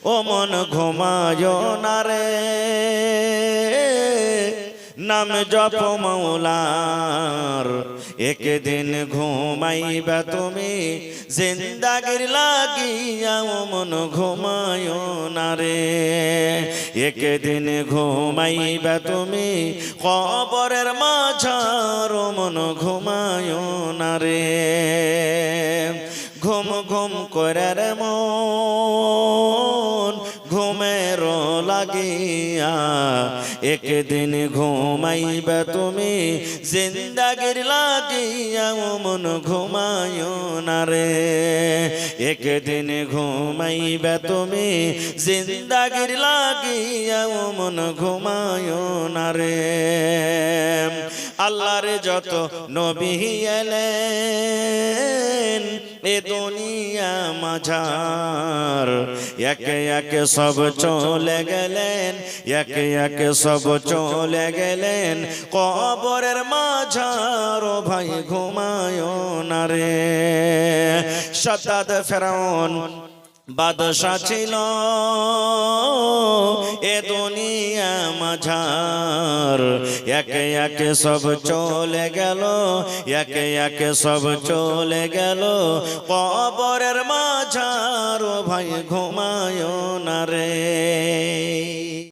ও মন ঘুমায় না রে নাম জপ মৌলার একদিন ঘুমাইবা তুমি জিন্দাগির লাগিয়া ও মন ঘুমায় না রে একদিন ঘুমাইবা তুমি কবরের মাঝার ও মন ঘুমায় না রে ঘুম ঘুম করে রে মন ঘুমের লাগিয়া একদিন ঘুমাইবা তুমি জিন্দাগির লাগিয়া ও মন ঘুমায় না রে একদিন ঘুমাইবা তুমি জিন্দাগির লাগিয়া ও মন ঘুমায় না রে আল্লাহর যত নবী এলেন এ দুনিয়া মাঝার একে একে সব চলে গেলেন একে একে সব চলে গেলেন কবরের মাঝার ও ভাই ঘুমায় না রে সাদ্দাত ফেরাউন বাদশা ছিল এ দুনিয়া মাঝার একে একে সব চলে গেল একে একে সব চলে গেল কবরের মাঝার ও ভাই ঘুমায় না রে।